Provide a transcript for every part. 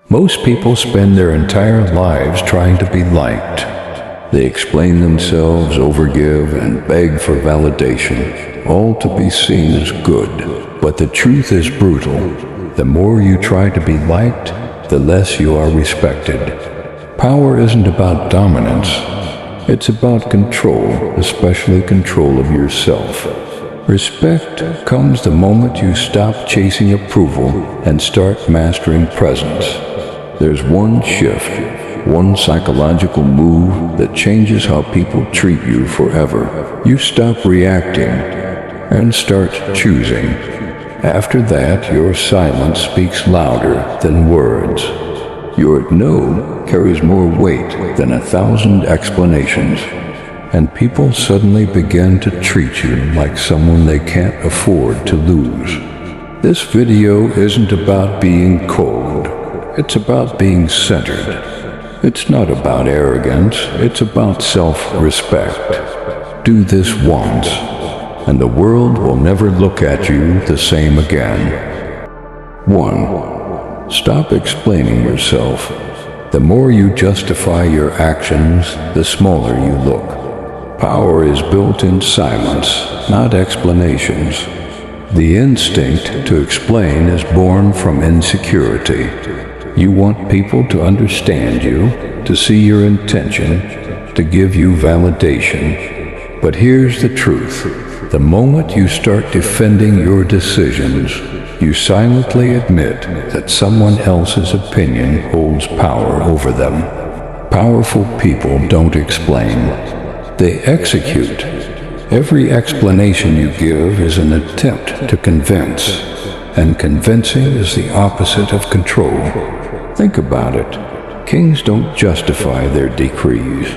Most people spend their entire lives trying to be liked. They explain themselves, overgive, and beg for validation, all to be seen as good. But the truth is brutal. The more you try to be liked, the less you are respected. Power isn't about dominance. It's about control, especially control of yourself. Respect comes the moment you stop chasing approval and start mastering presence. There's one shift, one psychological move that changes how people treat you forever. You stop reacting and start choosing. After that, your silence speaks louder than words. Your no carries more weight than 1,000 explanations, and people suddenly begin to treat you like someone they can't afford to lose. This video isn't about being cold. It's about being centered. It's not about arrogance. It's about self-respect. Do this once, and the world will never look at you the same again. 1. Stop explaining yourself. The more you justify your actions, the smaller you look. Power is built in silence, not explanations. The instinct to explain is born from insecurity. You want people to understand you, to see your intention, to give you validation. But here's the truth. The moment you start defending your decisions, you silently admit that someone else's opinion holds power over them. Powerful people don't explain. They execute. Every explanation you give is an attempt to convince, and convincing is the opposite of control. Think about it. Kings don't justify their decrees.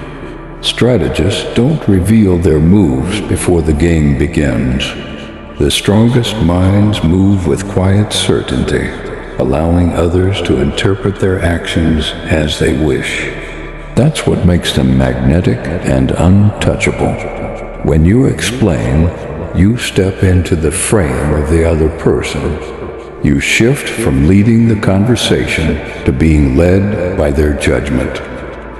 Strategists don't reveal their moves before the game begins. The strongest minds move with quiet certainty, allowing others to interpret their actions as they wish. That's what makes them magnetic and untouchable. When you explain, you step into the frame of the other person. You shift from leading the conversation to being led by their judgment.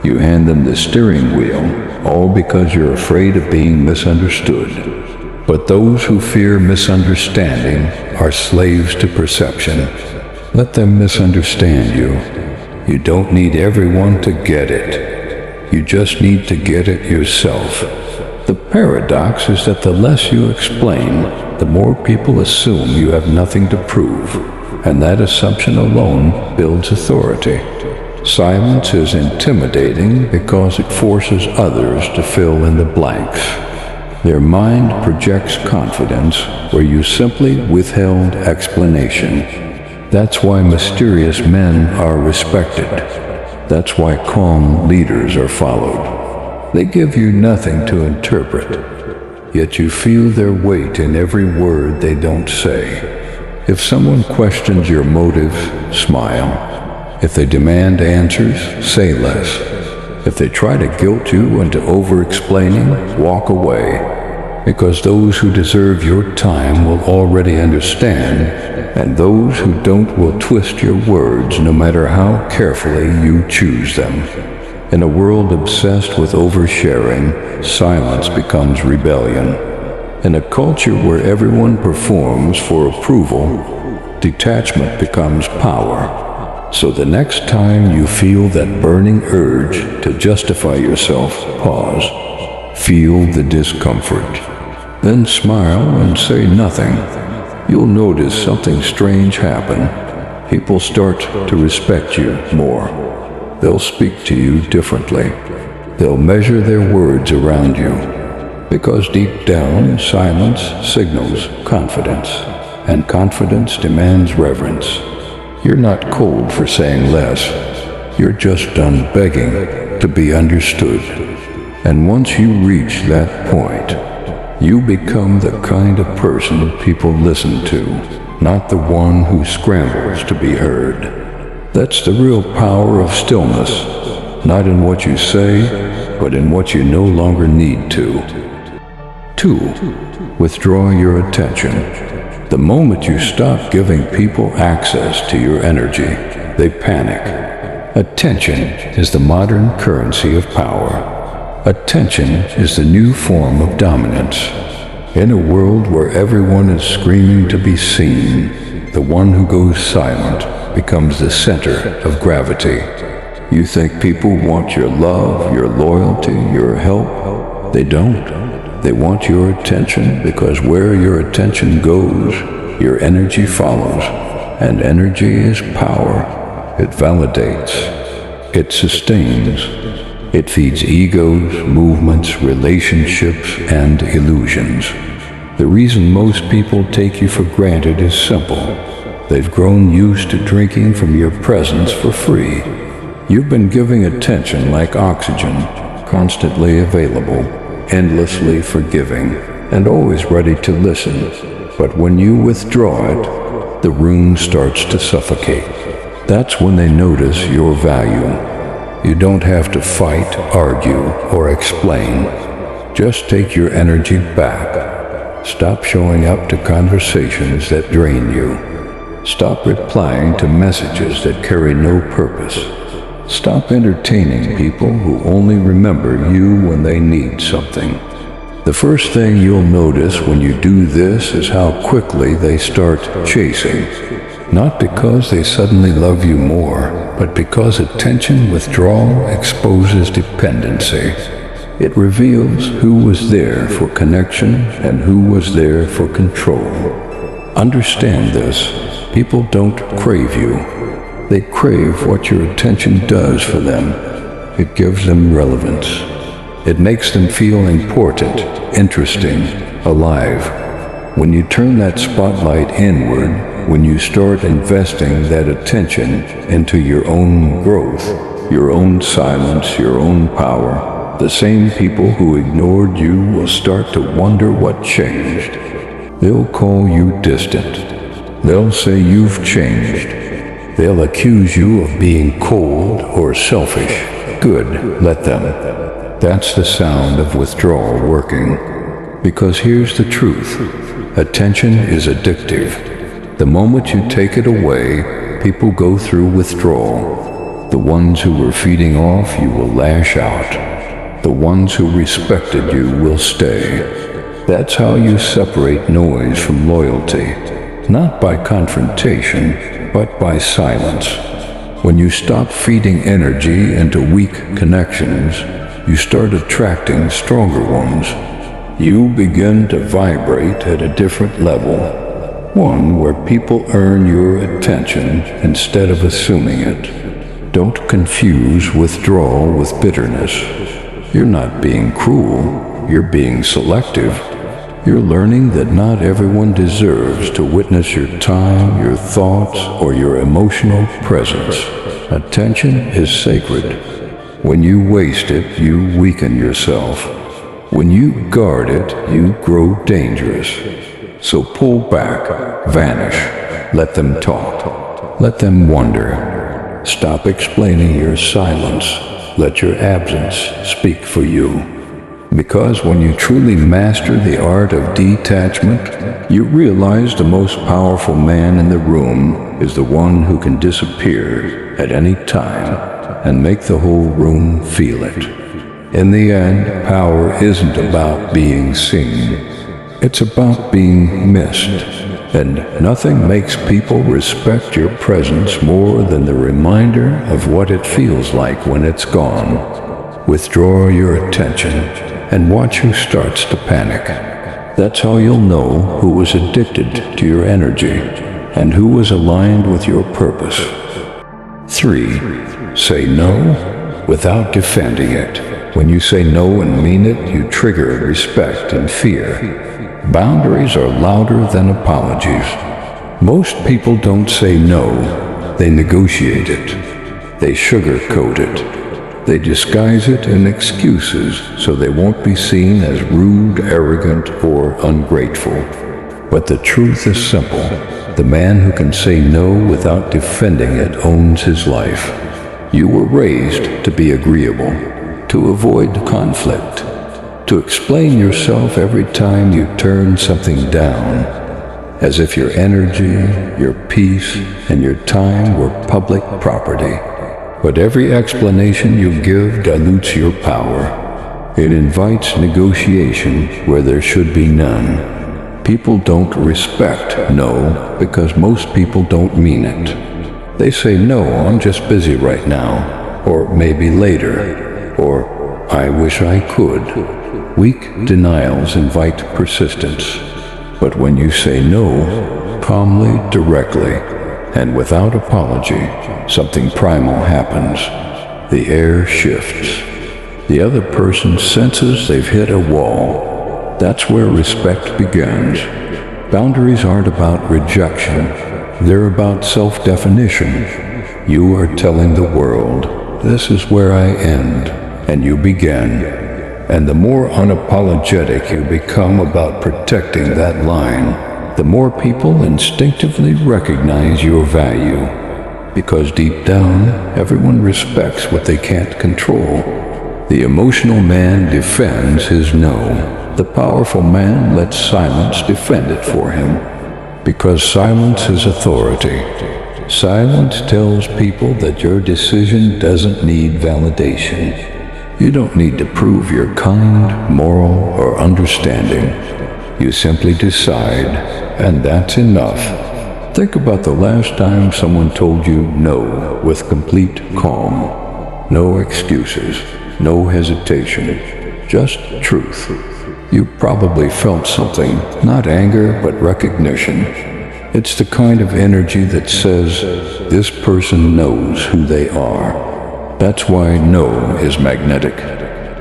You hand them the steering wheel, all because you're afraid of being misunderstood. But those who fear misunderstanding are slaves to perception. Let them misunderstand you. You don't need everyone to get it. You just need to get it yourself. The paradox is that the less you explain, the more people assume you have nothing to prove, and that assumption alone builds authority. Silence is intimidating because it forces others to fill in the blanks. Their mind projects confidence where you simply withheld explanation. That's why mysterious men are respected. That's why calm leaders are followed. They give you nothing to interpret, yet you feel their weight in every word they don't say. If someone questions your motives, smile. If they demand answers, say less. If they try to guilt you into over-explaining, walk away, because those who deserve your time will already understand, and those who don't will twist your words no matter how carefully you choose them. In a world obsessed with oversharing, silence becomes rebellion. In a culture where everyone performs for approval, detachment becomes power. So the next time you feel that burning urge to justify yourself, pause. Feel the discomfort. Then smile and say nothing. You'll notice something strange happen. People start to respect you more. They'll speak to you differently. They'll measure their words around you. Because deep down, silence signals confidence, and confidence demands reverence. You're not cold for saying less. You're just done begging to be understood. And once you reach that point, you become the kind of person people listen to, not the one who scrambles to be heard. That's the real power of stillness, not in what you say, but in what you no longer need to. 2. Withdraw your attention. The moment you stop giving people access to your energy, they panic. Attention is the modern currency of power. Attention is the new form of dominance. In a world where everyone is screaming to be seen, the one who goes silent becomes the center of gravity. You think people want your love, your loyalty, your help? They don't. They want your attention because where your attention goes, your energy follows. And energy is power. It validates. It sustains. It feeds egos, movements, relationships, and illusions. The reason most people take you for granted is simple. They've grown used to drinking from your presence for free. You've been giving attention like oxygen, constantly available, endlessly forgiving, and always ready to listen. But when you withdraw it, the room starts to suffocate. That's when they notice your value. You don't have to fight, argue, or explain. Just take your energy back. Stop showing up to conversations that drain you. Stop replying to messages that carry no purpose. Stop entertaining people who only remember you when they need something. The first thing you'll notice when you do this is how quickly they start chasing. Not because they suddenly love you more, but because attention withdrawal exposes dependency. It reveals who was there for connection and who was there for control. Understand this. People don't crave you. They crave what your attention does for them. It gives them relevance. It makes them feel important, interesting, alive. When you turn that spotlight inward, when you start investing that attention into your own growth, your own silence, your own power, the same people who ignored you will start to wonder what changed. They'll call you distant. They'll say you've changed. They'll accuse you of being cold or selfish. Good, let them. That's the sound of withdrawal working. Because here's the truth. Attention is addictive. The moment you take it away, people go through withdrawal. The ones who were feeding off you will lash out. The ones who respected you will stay. That's how you separate noise from loyalty. Not by confrontation, but by silence. When you stop feeding energy into weak connections, you start attracting stronger ones. You begin to vibrate at a different level. One where people earn your attention instead of assuming it. Don't confuse withdrawal with bitterness. You're not being cruel, you're being selective. You're learning that not everyone deserves to witness your time, your thoughts, or your emotional presence. Attention is sacred. When you waste it, you weaken yourself. When you guard it, you grow dangerous. So pull back, vanish, let them talk, let them wonder. Stop explaining your silence, let your absence speak for you. Because when you truly master the art of detachment, you realize the most powerful man in the room is the one who can disappear at any time and make the whole room feel it. In the end, power isn't about being seen. It's about being missed. And nothing makes people respect your presence more than the reminder of what it feels like when it's gone. Withdraw your attention and watch who starts to panic. That's how you'll know who was addicted to your energy and who was aligned with your purpose. 3. Say no without defending it. When you say no and mean it, you trigger respect and fear. Boundaries are louder than apologies. Most people don't say no, they negotiate it. They sugarcoat it. They disguise it in excuses so they won't be seen as rude, arrogant, or ungrateful. But the truth is simple. The man who can say no without defending it owns his life. You were raised to be agreeable, to avoid conflict, to explain yourself every time you turn something down. as if your energy, your peace, and your time were public property. But every explanation you give dilutes your power. It invites negotiation where there should be none. People don't respect no because most people don't mean it. They say, no, I'm just busy right now, or maybe later, or I wish I could. Weak denials invite persistence. But when you say no, calmly, directly, and without apology, something primal happens. The air shifts. The other person senses they've hit a wall. That's where respect begins. Boundaries aren't about rejection. They're about self-definition. You are telling the world, this is where I end, and you begin. And the more unapologetic you become about protecting that line, the more people instinctively recognize your value. Because deep down, everyone respects what they can't control. The emotional man defends his no. The powerful man lets silence defend it for him. Because silence is authority. Silence tells people that your decision doesn't need validation. You don't need to prove you're kind, moral, or understanding. You simply decide, and that's enough. Think about the last time someone told you no with complete calm. No excuses, no hesitation, just truth. You probably felt something, not anger, but recognition. It's the kind of energy that says, this person knows who they are. That's why no is magnetic.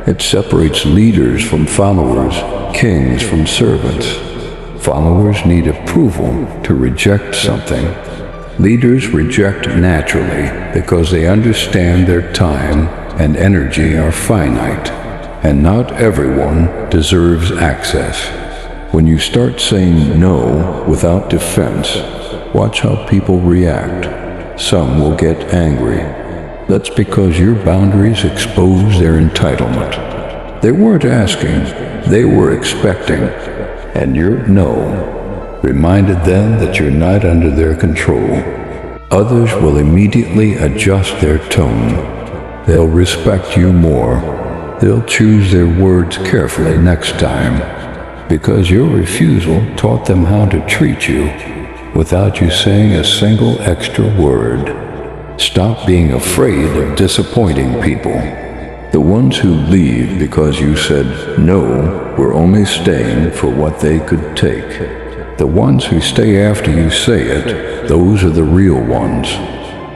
It separates leaders from followers, kings from servants. Followers need approval to reject something. Leaders reject naturally because they understand their time and energy are finite, and not everyone deserves access. When you start saying no without defense, watch how people react. Some will get angry. That's because your boundaries expose their entitlement. They weren't asking, they were expecting. And your no reminded them that you're not under their control. Others will immediately adjust their tone. They'll respect you more. They'll choose their words carefully next time. Because your refusal taught them how to treat you without you saying a single extra word. Stop being afraid of disappointing people. The ones who leave because you said no were only staying for what they could take. The ones who stay after you say it, those are the real ones.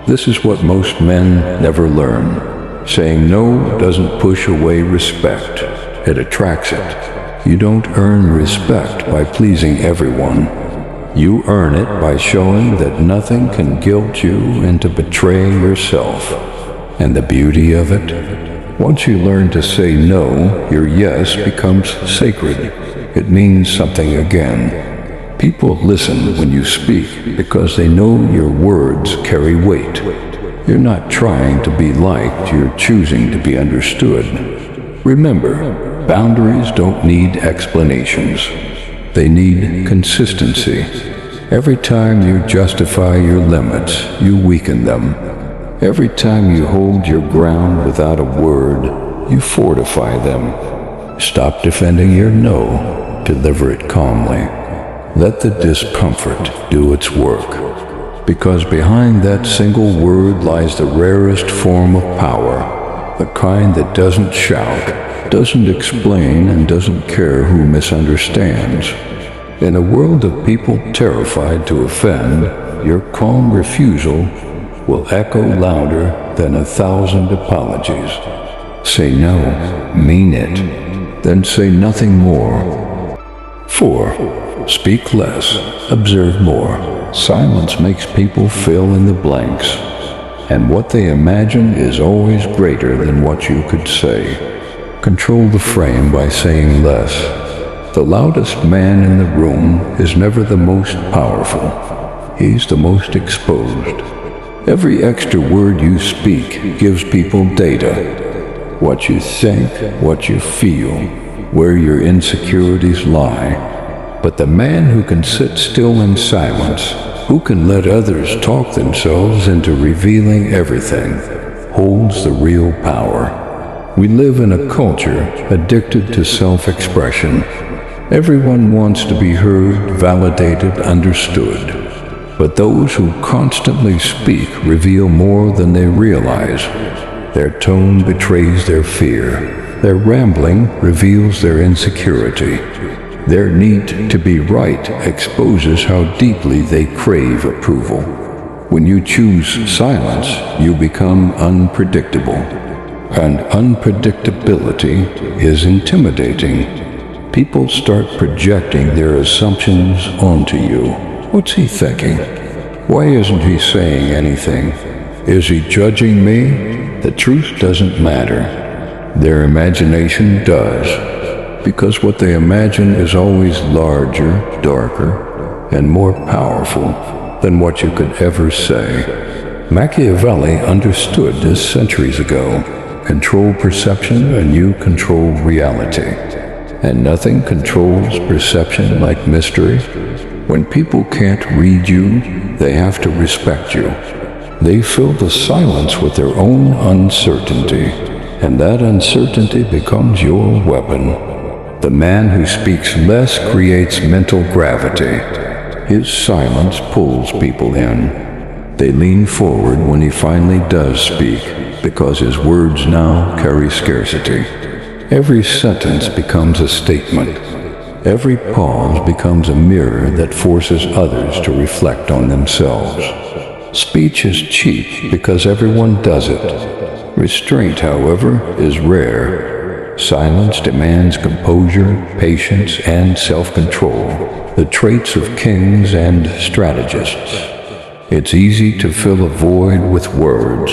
This is what most men never learn. Saying no doesn't push away respect. It attracts it. You don't earn respect by pleasing everyone. You earn it by showing that nothing can guilt you into betraying yourself. And the beauty of it? Once you learn to say no, your yes becomes sacred. It means something again. People listen when you speak because they know your words carry weight. You're not trying to be liked, you're choosing to be understood. Remember, boundaries don't need explanations. They need consistency. Every time you justify your limits, you weaken them. Every time you hold your ground without a word, you fortify them. Stop defending your no. Deliver it calmly. Let the discomfort do its work. Because behind that single word lies the rarest form of power, the kind that doesn't shout, doesn't explain, and doesn't care who misunderstands. In a world of people terrified to offend, your calm refusal will echo louder than 1,000 apologies. Say no, mean it, then say nothing more. 4. Speak less, observe more. Silence makes people fill in the blanks, and what they imagine is always greater than what you could say. Control the frame by saying less. The loudest man in the room is never the most powerful. He's the most exposed. Every extra word you speak gives people data. What you think, what you feel, where your insecurities lie. But the man who can sit still in silence, who can let others talk themselves into revealing everything, holds the real power. We live in a culture addicted to self-expression. Everyone wants to be heard, validated, understood. But those who constantly speak reveal more than they realize. Their tone betrays their fear. Their rambling reveals their insecurity. Their need to be right exposes how deeply they crave approval. When you choose silence, you become unpredictable. And unpredictability is intimidating. People start projecting their assumptions onto you. What's he thinking? Why isn't he saying anything? Is he judging me? The truth doesn't matter. Their imagination does. Because what they imagine is always larger, darker, and more powerful than what you could ever say. Machiavelli understood this centuries ago. Control perception and you control reality. And nothing controls perception like mystery. When people can't read you, they have to respect you. They fill the silence with their own uncertainty, and that uncertainty becomes your weapon. The man who speaks less creates mental gravity. His silence pulls people in. They lean forward when he finally does speak, because his words now carry scarcity. Every sentence becomes a statement. Every pause becomes a mirror that forces others to reflect on themselves. Speech is cheap because everyone does it. Restraint, however, is rare. Silence demands composure, patience, and self-control, the traits of kings and strategists. It's easy to fill a void with words.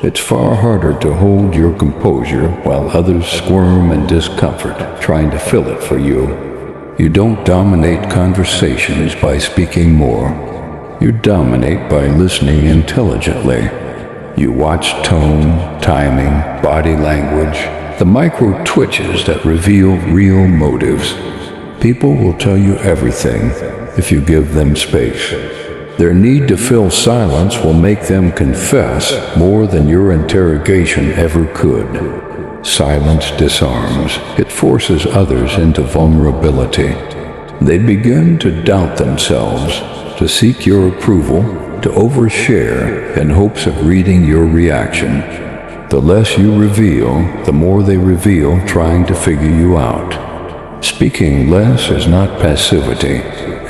It's far harder to hold your composure while others squirm in discomfort, trying to fill it for you. You don't dominate conversations by speaking more. You dominate by listening intelligently. You watch tone, timing, body language, the micro twitches that reveal real motives. People will tell you everything if you give them space. Their need to fill silence will make them confess more than your interrogation ever could. Silence disarms. It forces others into vulnerability. They begin to doubt themselves, to seek your approval, to overshare in hopes of reading your reaction. The less you reveal, the more they reveal trying to figure you out. Speaking less is not passivity,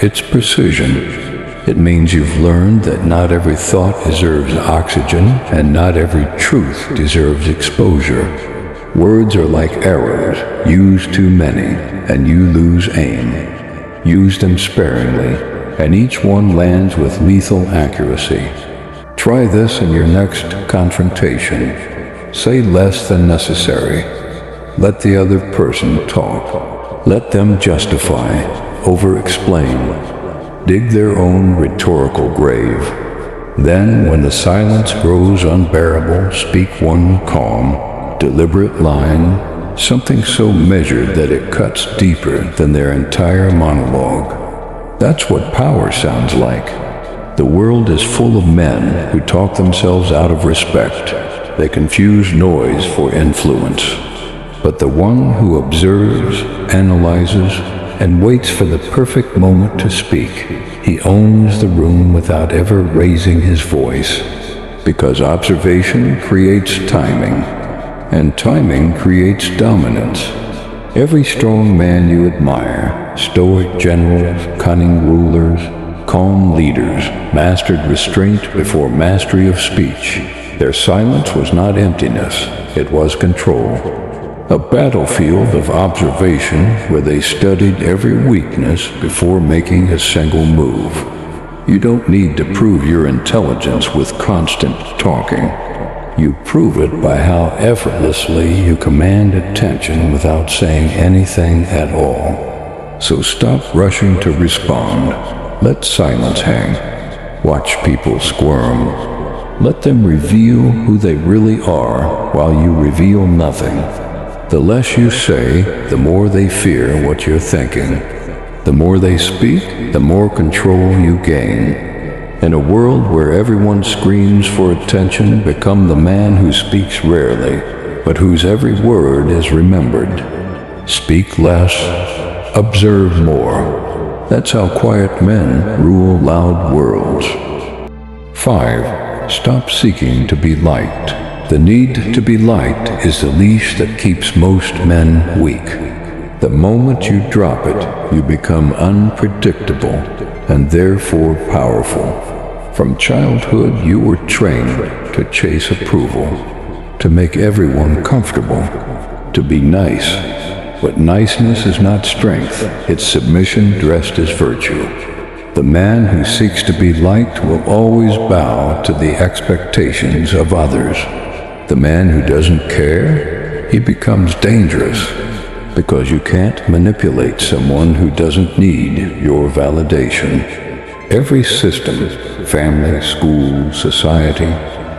it's precision. It means you've learned that not every thought deserves oxygen and not every truth deserves exposure. Words are like arrows. Use too many and you lose aim. Use them sparingly and each one lands with lethal accuracy. Try this in your next confrontation. Say less than necessary. Let the other person talk. Let them justify, over-explain. Dig their own rhetorical grave. Then, when the silence grows unbearable, speak one calm, deliberate line, something so measured that it cuts deeper than their entire monologue. That's what power sounds like. The world is full of men who talk themselves out of respect. They confuse noise for influence. But the one who observes, analyzes, and waits for the perfect moment to speak, he owns the room without ever raising his voice. Because observation creates timing, and timing creates dominance. Every strong man you admire, stoic generals, cunning rulers, calm leaders, mastered restraint before mastery of speech. Their silence was not emptiness, it was control. A battlefield of observation where they studied every weakness before making a single move. You don't need to prove your intelligence with constant talking. You prove it by how effortlessly you command attention without saying anything at all. So stop rushing to respond. Let silence hang. Watch people squirm. Let them reveal who they really are while you reveal nothing. The less you say, the more they fear what you're thinking. The more they speak, the more control you gain. In a world where everyone screams for attention, become the man who speaks rarely, but whose every word is remembered. Speak less, observe more. That's how quiet men rule loud worlds. 5. Stop seeking to be liked. The need to be liked is the leash that keeps most men weak. The moment you drop it, you become unpredictable and therefore powerful. From childhood, you were trained to chase approval, to make everyone comfortable, to be nice. But niceness is not strength, it's submission dressed as virtue. The man who seeks to be liked will always bow to the expectations of others. The man who doesn't care, he becomes dangerous, because you can't manipulate someone who doesn't need your validation. Every system, family, school, society,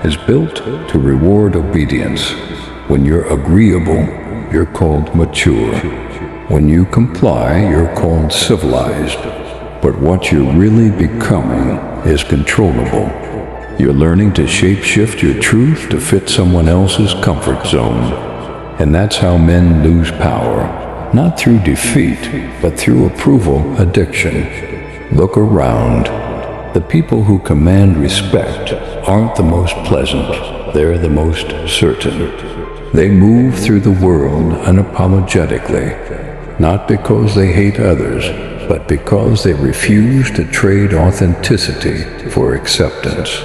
is built to reward obedience. When you're agreeable, you're called mature. When you comply, you're called civilized. But what you're really becoming is controllable. You're learning to shape-shift your truth to fit someone else's comfort zone. And that's how men lose power, not through defeat, but through approval addiction. Look around. The people who command respect aren't the most pleasant, they're the most certain. They move through the world unapologetically, not because they hate others, but because they refuse to trade authenticity for acceptance.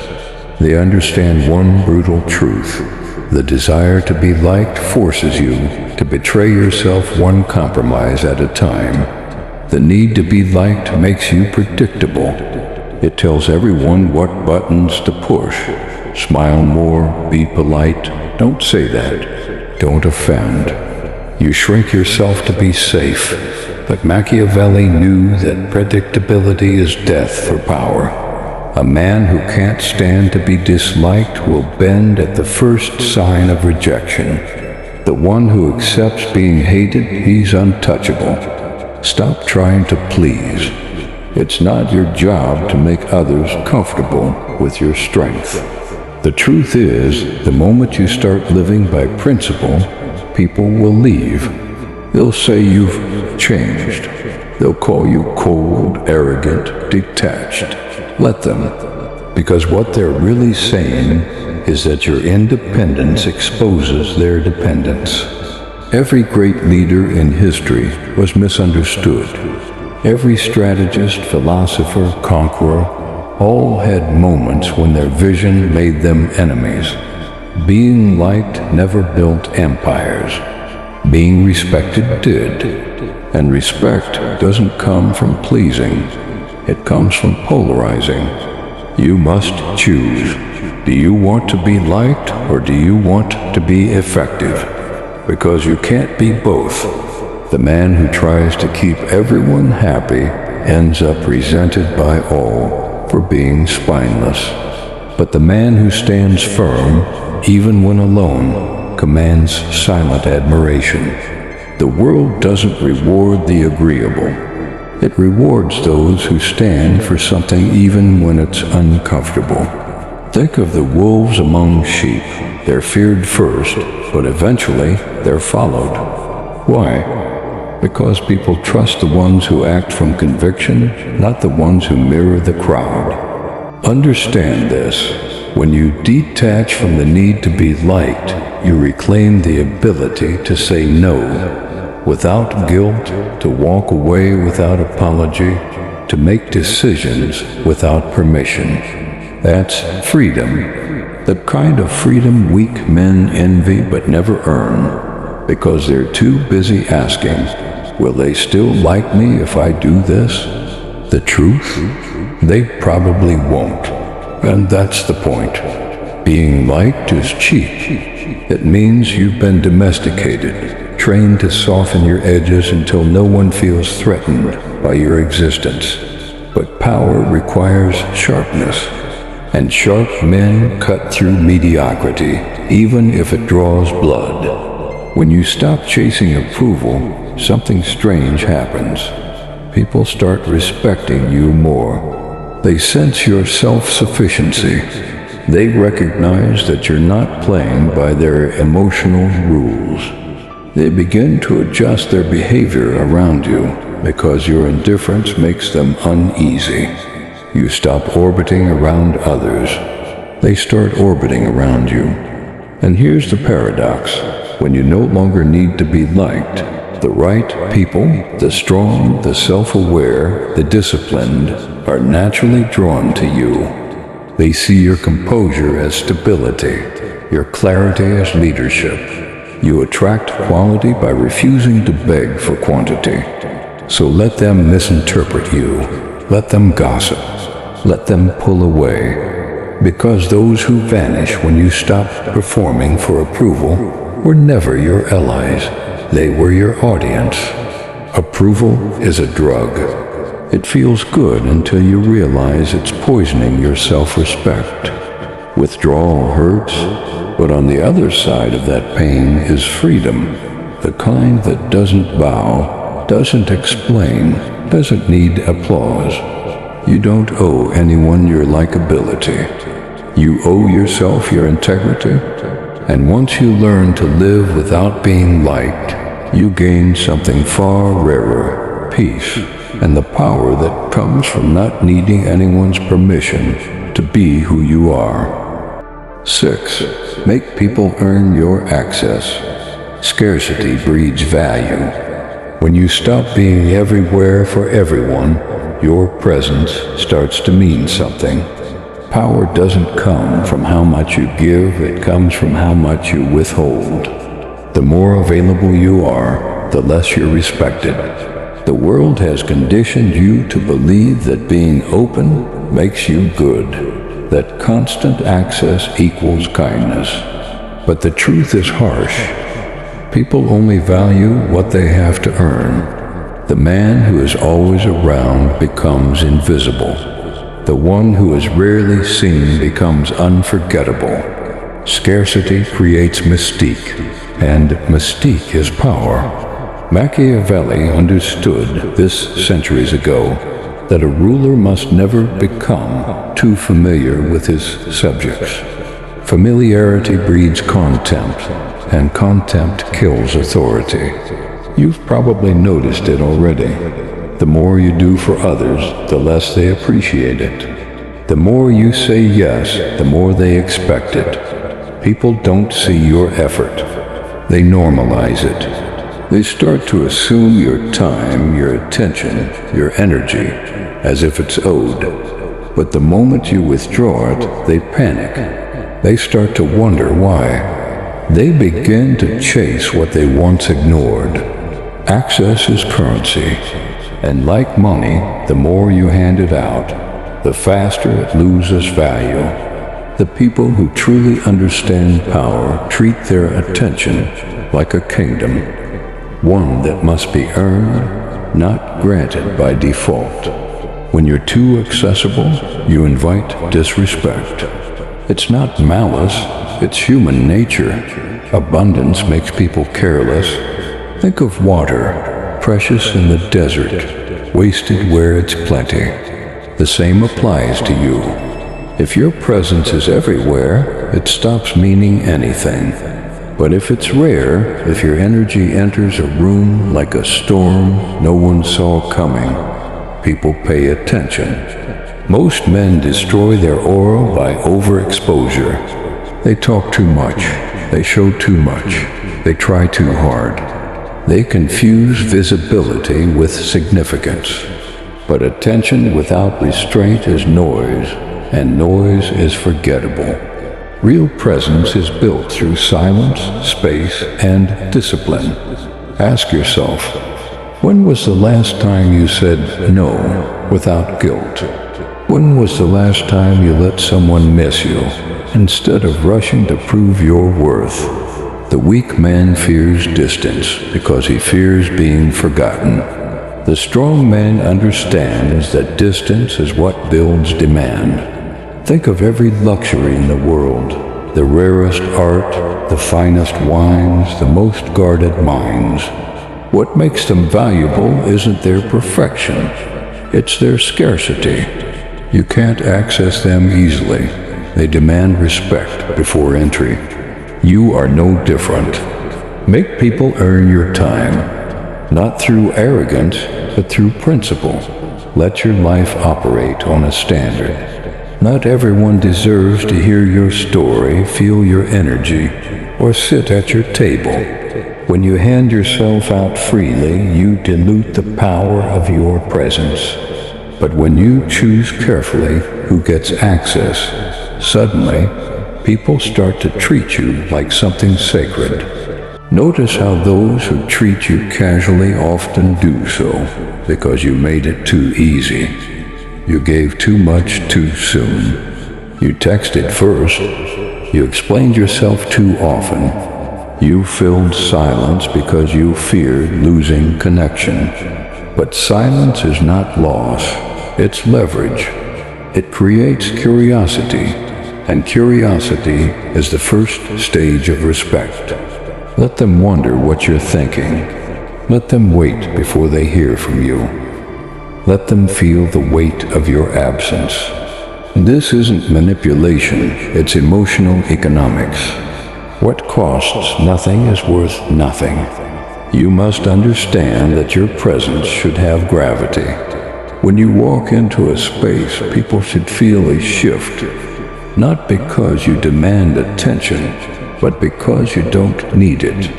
They understand one brutal truth. The desire to be liked forces you to betray yourself one compromise at a time. The need to be liked makes you predictable. It tells everyone what buttons to push. Smile more, be polite. Don't say that. Don't offend. You shrink yourself to be safe. But Machiavelli knew that predictability is death for power. A man who can't stand to be disliked will bend at the first sign of rejection. The one who accepts being hated, he's untouchable. Stop trying to please. It's not your job to make others comfortable with your strength. The truth is, the moment you start living by principle, people will leave. They'll say you've changed. They'll call you cold, arrogant, detached. Let them, because what they're really saying is that your independence exposes their dependence. Every great leader in history was misunderstood. Every strategist, philosopher, conqueror, all had moments when their vision made them enemies. Being liked never built empires. Being respected did. And respect doesn't come from pleasing. It comes from polarizing. You must choose. Do you want to be liked or do you want to be effective? Because you can't be both. The man who tries to keep everyone happy ends up resented by all for being spineless. But the man who stands firm, even when alone, commands silent admiration. The world doesn't reward the agreeable. It rewards those who stand for something even when it's uncomfortable. Think of the wolves among sheep. They're feared first, but eventually they're followed. Why? Because people trust the ones who act from conviction, not the ones who mirror the crowd. Understand this. When you detach from the need to be liked, you reclaim the ability to say no without guilt, to walk away without apology, to make decisions without permission. That's freedom. The kind of freedom weak men envy but never earn, because they're too busy asking, will they still like me if I do this? The truth? They probably won't. And that's the point. Being liked is cheap. It means you've been domesticated, trained to soften your edges until no one feels threatened by your existence. But power requires sharpness, and sharp men cut through mediocrity, even if it draws blood. When you stop chasing approval, something strange happens. People start respecting you more. They sense your self-sufficiency. They recognize that you're not playing by their emotional rules. They begin to adjust their behavior around you because your indifference makes them uneasy. You stop orbiting around others. They start orbiting around you. And here's the paradox. When you no longer need to be liked, the right people, the strong, the self-aware, the disciplined, are naturally drawn to you. They see your composure as stability, your clarity as leadership. You attract quality by refusing to beg for quantity. So let them misinterpret you. Let them gossip. Let them pull away. Because those who vanish when you stop performing for approval were never your allies. They were your audience. Approval is a drug. It feels good until you realize it's poisoning your self-respect. Withdrawal hurts, but on the other side of that pain is freedom, the kind that doesn't bow, doesn't explain, doesn't need applause. You don't owe anyone your likability. You owe yourself your integrity, and once you learn to live without being liked, you gain something far rarer, peace, and the power that comes from not needing anyone's permission to be who you are. 6. Make people earn your access. Scarcity breeds value. When you stop being everywhere for everyone, your presence starts to mean something. Power doesn't come from how much you give, it comes from how much you withhold. The more available you are, the less you're respected. The world has conditioned you to believe that being open makes you good, that constant access equals kindness. But the truth is harsh. People only value what they have to earn. The man who is always around becomes invisible. The one who is rarely seen becomes unforgettable. Scarcity creates mystique, and mystique is power. Machiavelli understood this centuries ago, that a ruler must never become too familiar with his subjects. Familiarity breeds contempt, and contempt kills authority. You've probably noticed it already. The more you do for others, the less they appreciate it. The more you say yes, the more they expect it. People don't see your effort. They normalize it. They start to assume your time, your attention, your energy, as if it's owed. But the moment you withdraw it, they panic. They start to wonder why. They begin to chase what they once ignored. Access is currency, and like money, the more you hand it out, the faster it loses value. The people who truly understand power treat their attention like a kingdom, one that must be earned, not granted by default. When you're too accessible, you invite disrespect. It's not malice, it's human nature. Abundance makes people careless. Think of water, precious in the desert, wasted where it's plenty. The same applies to you. If your presence is everywhere, it stops meaning anything. But if it's rare, if your energy enters a room like a storm no one saw coming, people pay attention. Most men destroy their aura by overexposure. They talk too much. They show too much. They try too hard. They confuse visibility with significance. But attention without restraint is noise, and noise is forgettable. Real presence is built through silence, space, and discipline. Ask yourself, when was the last time you said no without guilt? When was the last time you let someone miss you instead of rushing to prove your worth? The weak man fears distance because he fears being forgotten. The strong man understands that distance is what builds demand. Think of every luxury in the world, the rarest art, the finest wines, the most guarded minds. What makes them valuable isn't their perfection, it's their scarcity. You can't access them easily. They demand respect before entry. You are no different. Make people earn your time, not through arrogance, but through principle. Let your life operate on a standard. Not everyone deserves to hear your story, feel your energy, or sit at your table. When you hand yourself out freely, you dilute the power of your presence. But when you choose carefully who gets access, suddenly, people start to treat you like something sacred. Notice how those who treat you casually often do so because you made it too easy. You gave too much too soon. You texted first. You explained yourself too often. You filled silence because you feared losing connection. But silence is not loss. It's leverage. It creates curiosity, and curiosity is the first stage of respect. Let them wonder what you're thinking. Let them wait before they hear from you. Let them feel the weight of your absence. This isn't manipulation, it's emotional economics. What costs nothing is worth nothing. You must understand that your presence should have gravity. When you walk into a space, people should feel a shift, not because you demand attention, but because you don't need it.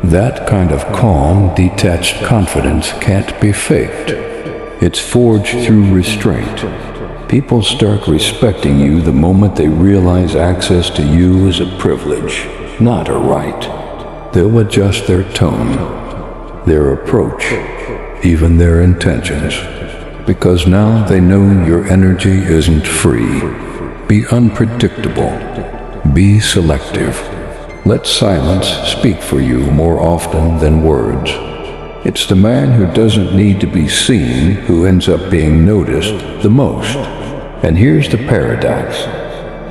That kind of calm, detached confidence can't be faked. It's forged through restraint. People start respecting you the moment they realize access to you is a privilege, not a right. They'll adjust their tone, their approach, even their intentions. Because now they know your energy isn't free. Be unpredictable. Be selective. Let silence speak for you more often than words. It's the man who doesn't need to be seen who ends up being noticed the most. And here's the paradox.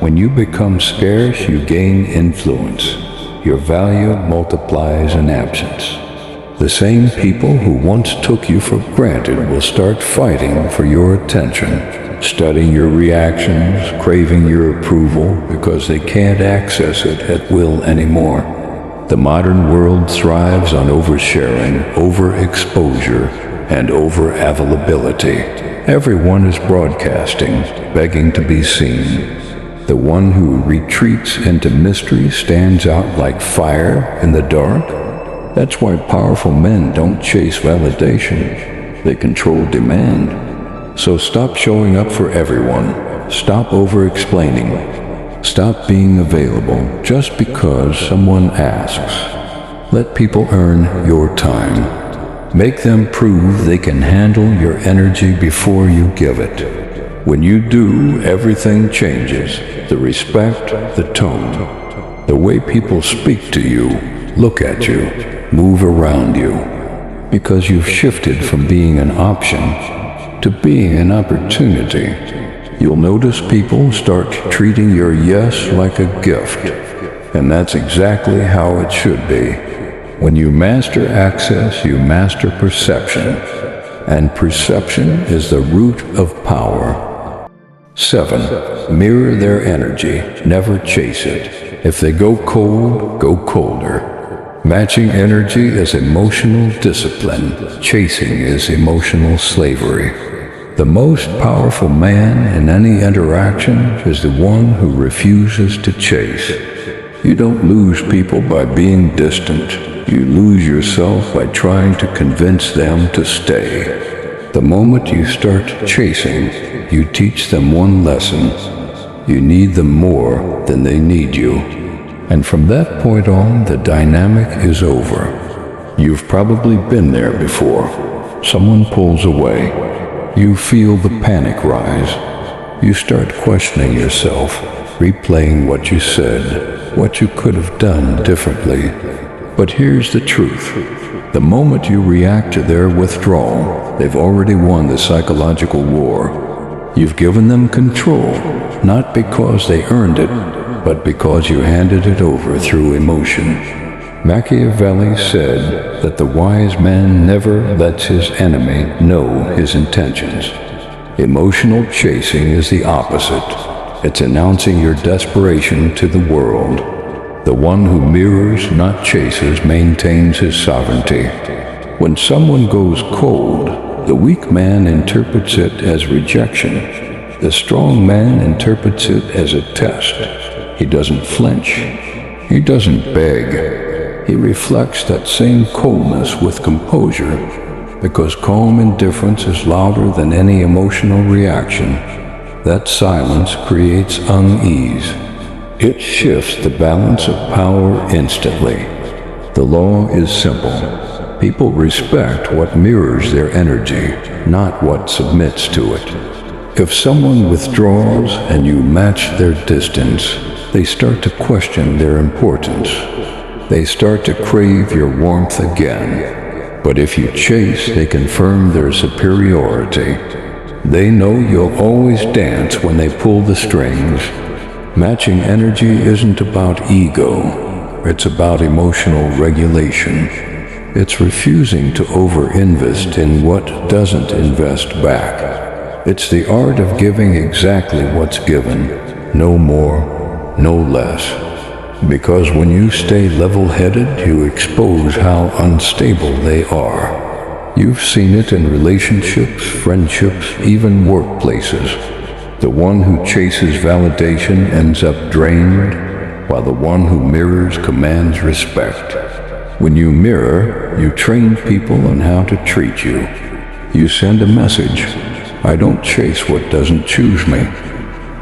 When you become scarce, you gain influence. Your value multiplies in absence. The same people who once took you for granted will start fighting for your attention, studying your reactions, craving your approval because they can't access it at will anymore. The modern world thrives on oversharing, overexposure, and over-availability. Everyone is broadcasting, begging to be seen. The one who retreats into mystery stands out like fire in the dark. That's why powerful men don't chase validation. They control demand. So stop showing up for everyone. Stop over-explaining. Stop being available just because someone asks. Let people earn your time. Make them prove they can handle your energy before you give it. When you do, everything changes. The respect, the tone, the way people speak to you, look at you, move around you, because you've shifted from being an option to being an opportunity. You'll notice people start treating your yes like a gift, and that's exactly how it should be. When you master access, you master perception, and perception is the root of power. 7. Mirror their energy, never chase it. If they go cold, go colder. Matching energy is emotional discipline. Chasing is emotional slavery. The most powerful man in any interaction is the one who refuses to chase. You don't lose people by being distant. You lose yourself by trying to convince them to stay. The moment you start chasing, you teach them one lesson. You need them more than they need you. And from that point on, the dynamic is over. You've probably been there before. Someone pulls away. You feel the panic rise. You start questioning yourself, replaying what you said, what you could have done differently. But here's the truth. The moment you react to their withdrawal, they've already won the psychological war. You've given them control, not because they earned it, but because you handed it over through emotion. Machiavelli said that the wise man never lets his enemy know his intentions. Emotional chasing is the opposite. It's announcing your desperation to the world. The one who mirrors, not chases, maintains his sovereignty. When someone goes cold, the weak man interprets it as rejection. The strong man interprets it as a test. He doesn't flinch. He doesn't beg. He reflects that same coldness with composure, because calm indifference is louder than any emotional reaction. That silence creates unease. It shifts the balance of power instantly. The law is simple. People respect what mirrors their energy, not what submits to it. If someone withdraws and you match their distance, they start to question their importance. They start to crave your warmth again. But if you chase, they confirm their superiority. They know you'll always dance when they pull the strings. Matching energy isn't about ego. It's about emotional regulation. It's refusing to over-invest in what doesn't invest back. It's the art of giving exactly what's given, no more, no less. Because when you stay level-headed, you expose how unstable they are. You've seen it in relationships, friendships, even workplaces. The one who chases validation ends up drained, while the one who mirrors commands respect. When you mirror, you train people on how to treat you. You send a message: I don't chase what doesn't choose me.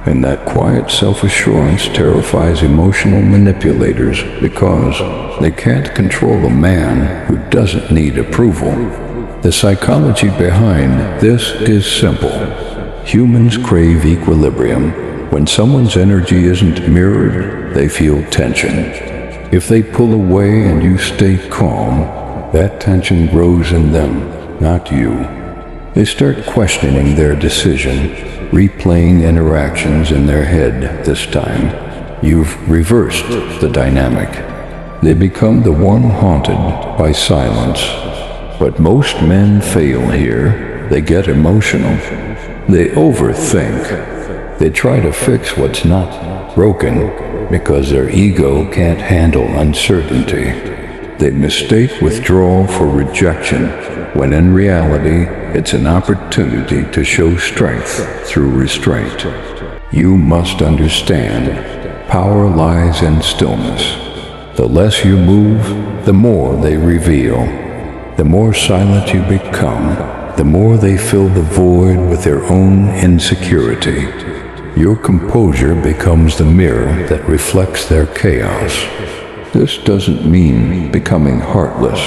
And that quiet self-assurance terrifies emotional manipulators because they can't control a man who doesn't need approval. The psychology behind this is simple. Humans crave equilibrium. When someone's energy isn't mirrored, they feel tension. If they pull away and you stay calm, that tension grows in them, not you. They start questioning their decision, replaying interactions in their head this time. You've reversed the dynamic. They become the one haunted by silence. But most men fail here. They get emotional. They overthink. They try to fix what's not broken because their ego can't handle uncertainty. They mistake withdrawal for rejection, when in reality, it's an opportunity to show strength through restraint. You must understand, power lies in stillness. The less you move, the more they reveal. The more silent you become, the more they fill the void with their own insecurity. Your composure becomes the mirror that reflects their chaos. This doesn't mean becoming heartless.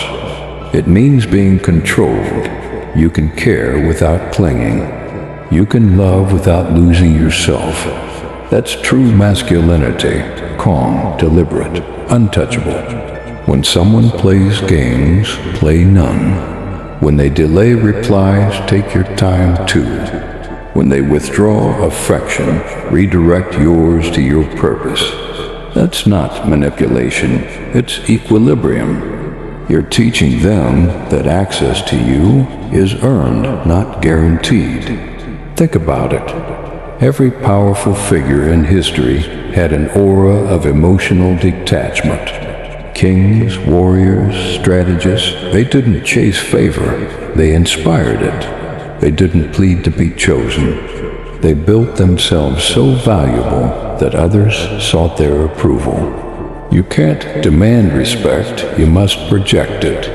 It means being controlled. You can care without clinging. You can love without losing yourself. That's true masculinity, calm, deliberate, untouchable. When someone plays games, play none. When they delay replies, take your time too. When they withdraw affection, redirect yours to your purpose. That's not manipulation, it's equilibrium. You're teaching them that access to you is earned, not guaranteed. Think about it. Every powerful figure in history had an aura of emotional detachment. Kings, warriors, strategists, they didn't chase favor, they inspired it. They didn't plead to be chosen. They built themselves so valuable that others sought their approval. You can't demand respect, you must project it.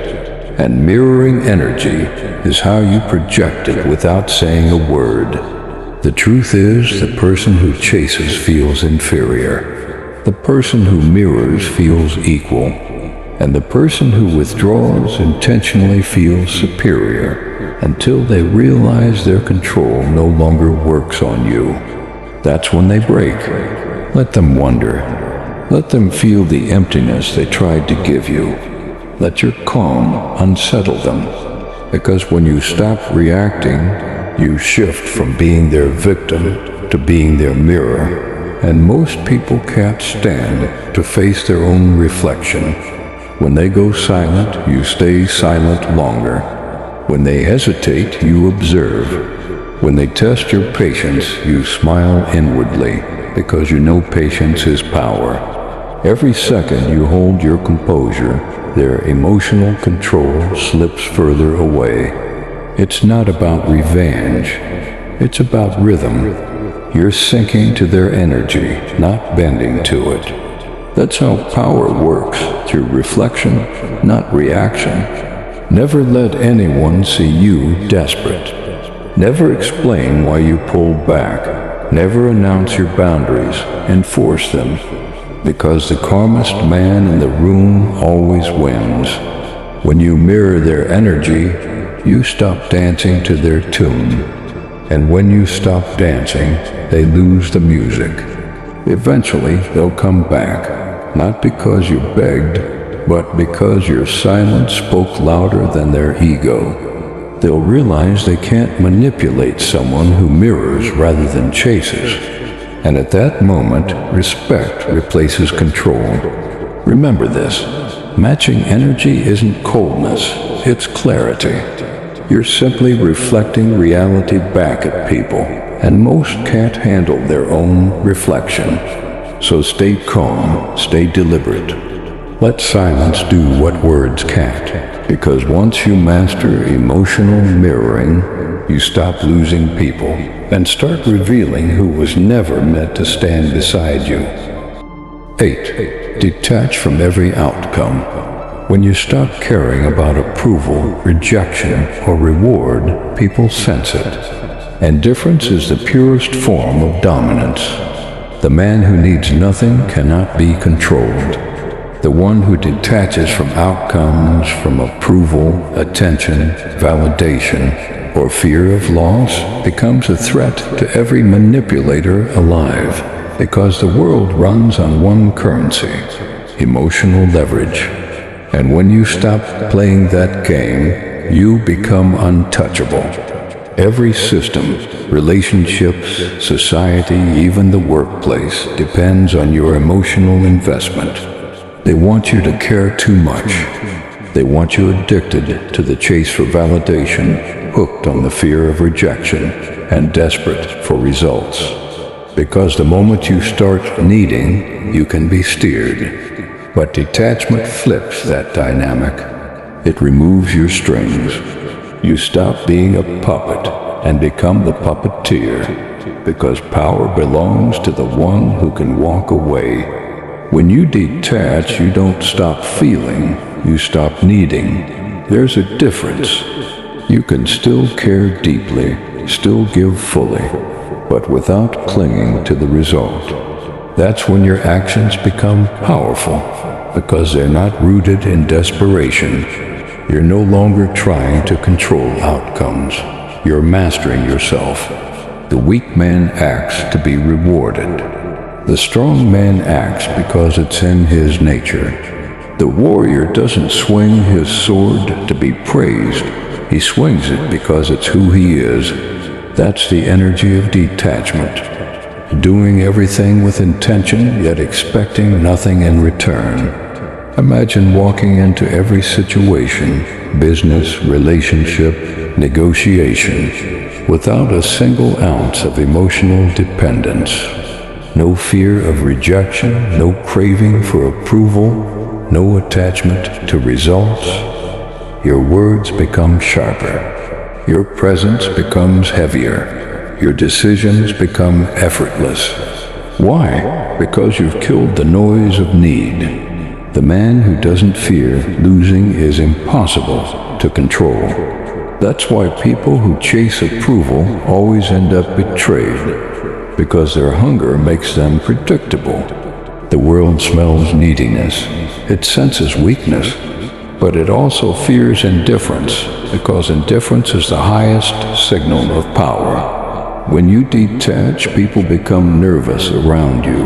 And mirroring energy is how you project it without saying a word. The truth is, the person who chases feels inferior. The person who mirrors feels equal, and the person who withdraws intentionally feels superior until they realize their control no longer works on you. That's when they break. Let them wonder. Let them feel the emptiness they tried to give you. Let your calm unsettle them, because when you stop reacting, you shift from being their victim to being their mirror. And most people can't stand to face their own reflection. When they go silent, you stay silent longer. When they hesitate, you observe. When they test your patience, you smile inwardly, because you know patience is power. Every second you hold your composure, their emotional control slips further away. It's not about revenge. It's about rhythm. You're sinking to their energy, not bending to it. That's how power works, through reflection, not reaction. Never let anyone see you desperate. Never explain why you pulled back. Never announce your boundaries, enforce them. Because the calmest man in the room always wins. When you mirror their energy, you stop dancing to their tune. And when you stop dancing, they lose the music. Eventually, they'll come back, not because you begged, but because your silence spoke louder than their ego. They'll realize they can't manipulate someone who mirrors rather than chases. And at that moment, respect replaces control. Remember this, matching energy isn't coldness, it's clarity. You're simply reflecting reality back at people, and most can't handle their own reflection. So stay calm, stay deliberate. Let silence do what words can't, because once you master emotional mirroring, you stop losing people and start revealing who was never meant to stand beside you. 8. Detach from every outcome. When you stop caring about approval, rejection, or reward, people sense it. And difference is the purest form of dominance. The man who needs nothing cannot be controlled. The one who detaches from outcomes, from approval, attention, validation, or fear of loss, becomes a threat to every manipulator alive, because the world runs on one currency, emotional leverage. And when you stop playing that game, you become untouchable. Every system, relationships, society, even the workplace, depends on your emotional investment. They want you to care too much. They want you addicted to the chase for validation, hooked on the fear of rejection, and desperate for results. Because the moment you start needing, you can be steered. But detachment flips that dynamic. It removes your strings. You stop being a puppet and become the puppeteer, because power belongs to the one who can walk away. When you detach, you don't stop feeling, you stop needing. There's a difference. You can still care deeply, still give fully, but without clinging to the result. That's when your actions become powerful, because they're not rooted in desperation. You're no longer trying to control outcomes. You're mastering yourself. The weak man acts to be rewarded. The strong man acts because it's in his nature. The warrior doesn't swing his sword to be praised. He swings it because it's who he is. That's the energy of detachment. Doing everything with intention, yet expecting nothing in return. Imagine walking into every situation, business, relationship, negotiation, without a single ounce of emotional dependence. No fear of rejection, no craving for approval, no attachment to results. Your words become sharper. Your presence becomes heavier. Your decisions become effortless. Why? Because you've killed the noise of need. The man who doesn't fear losing is impossible to control. That's why people who chase approval always end up betrayed, because their hunger makes them predictable. The world smells neediness. It senses weakness, but it also fears indifference, because indifference is the highest signal of power. When you detach, people become nervous around you.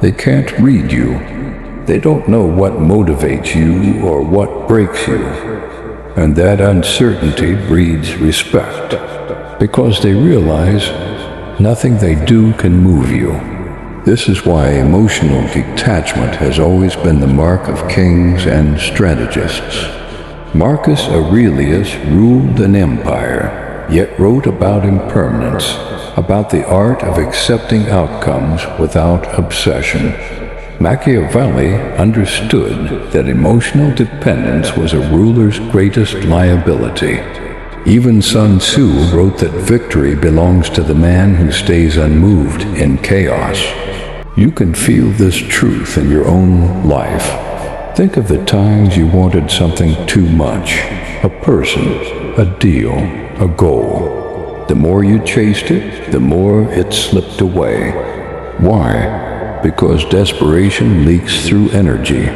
They can't read you. They don't know what motivates you or what breaks you. And that uncertainty breeds respect, because they realize nothing they do can move you. This is why emotional detachment has always been the mark of kings and strategists. Marcus Aurelius ruled an empire, yet wrote about impermanence, about the art of accepting outcomes without obsession. Machiavelli understood that emotional dependence was a ruler's greatest liability. Even Sun Tzu wrote that victory belongs to the man who stays unmoved in chaos. You can feel this truth in your own life. Think of the times you wanted something too much, a person, a deal, a goal. The more you chased it, the more it slipped away. Why? Because desperation leaks through energy.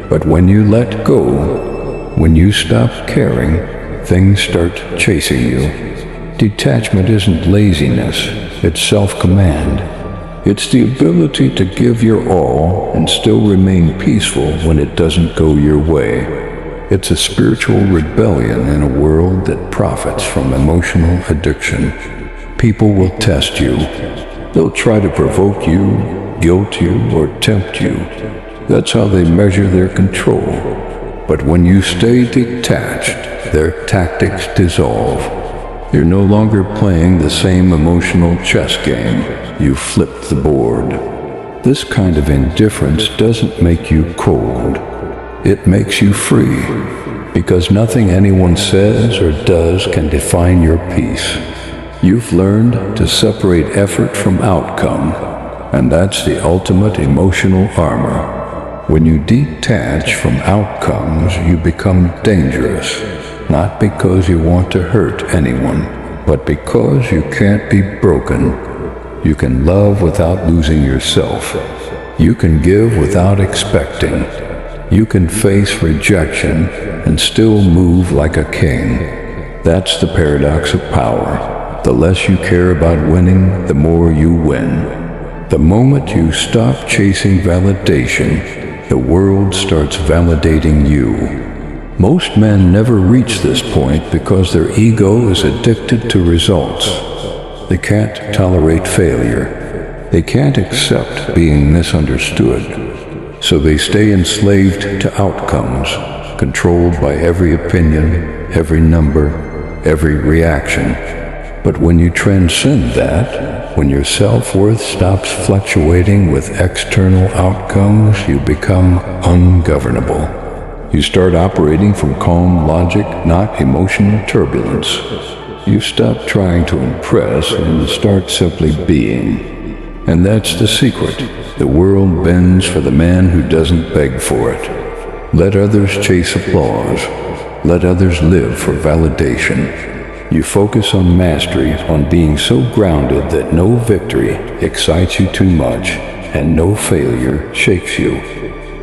But when you let go, when you stop caring, things start chasing you. Detachment isn't laziness, it's self-command. It's the ability to give your all and still remain peaceful when it doesn't go your way. It's a spiritual rebellion in a world that profits from emotional addiction. People will test you. They'll try to provoke you, guilt you, or tempt you. That's how they measure their control. But when you stay detached, their tactics dissolve. You're no longer playing the same emotional chess game. You flipped the board. This kind of indifference doesn't make you cold. It makes you free, because nothing anyone says or does can define your peace. You've learned to separate effort from outcome, and that's the ultimate emotional armor. When you detach from outcomes, you become dangerous, not because you want to hurt anyone, but because you can't be broken. You can love without losing yourself. You can give without expecting. You can face rejection and still move like a king. That's the paradox of power. The less you care about winning, the more you win. The moment you stop chasing validation, the world starts validating you. Most men never reach this point because their ego is addicted to results. They can't tolerate failure. They can't accept being misunderstood. So they stay enslaved to outcomes, controlled by every opinion, every number, every reaction. But when you transcend that, when your self-worth stops fluctuating with external outcomes, you become ungovernable. You start operating from calm logic, not emotional turbulence. You stop trying to impress and start simply being. And that's the secret. The world bends for the man who doesn't beg for it. Let others chase applause. Let others live for validation. You focus on mastery, on being so grounded that no victory excites you too much and no failure shakes you.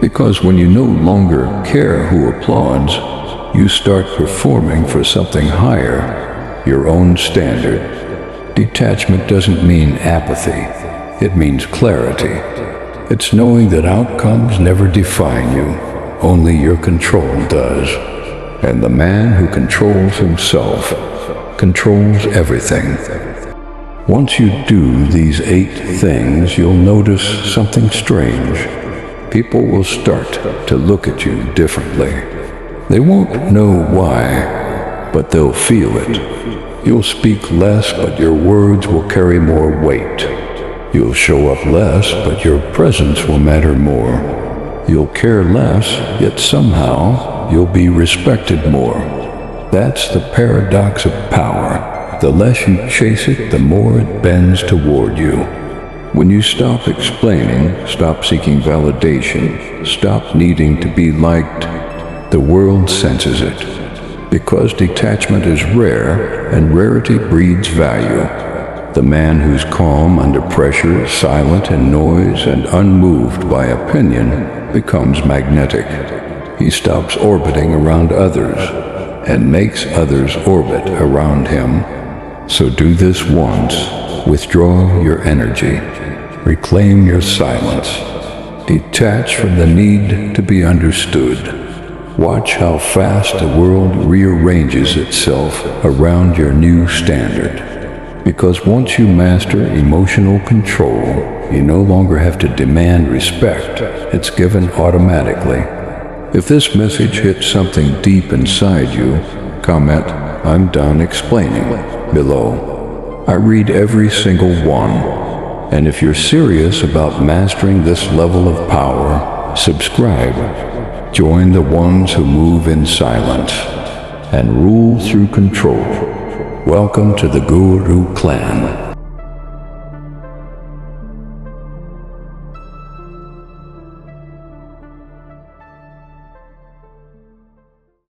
Because when you no longer care who applauds, you start performing for something higher. Your own standard. Detachment doesn't mean apathy. It means clarity. It's knowing that outcomes never define you. Only your control does. And the man who controls himself controls everything. Once you do these 8 things, you'll notice something strange. People will start to look at you differently. They won't know why, but they'll feel it. You'll speak less, but your words will carry more weight. You'll show up less, but your presence will matter more. You'll care less, yet somehow you'll be respected more. That's the paradox of power. The less you chase it, the more it bends toward you. When you stop explaining, stop seeking validation, stop needing to be liked, the world senses it. Because detachment is rare, and rarity breeds value. The man who's calm under pressure, silent in noise, and unmoved by opinion becomes magnetic. He stops orbiting around others and makes others orbit around him. So do this once. Withdraw your energy. Reclaim your silence. Detach from the need to be understood. Watch how fast the world rearranges itself around your new standard. Because once you master emotional control, you no longer have to demand respect. It's given automatically. If this message hits something deep inside you, comment, "I'm done explaining," below. I read every single one. And if you're serious about mastering this level of power, subscribe. Join the ones who move in silence and rule through control. Welcome to the Guru Clan.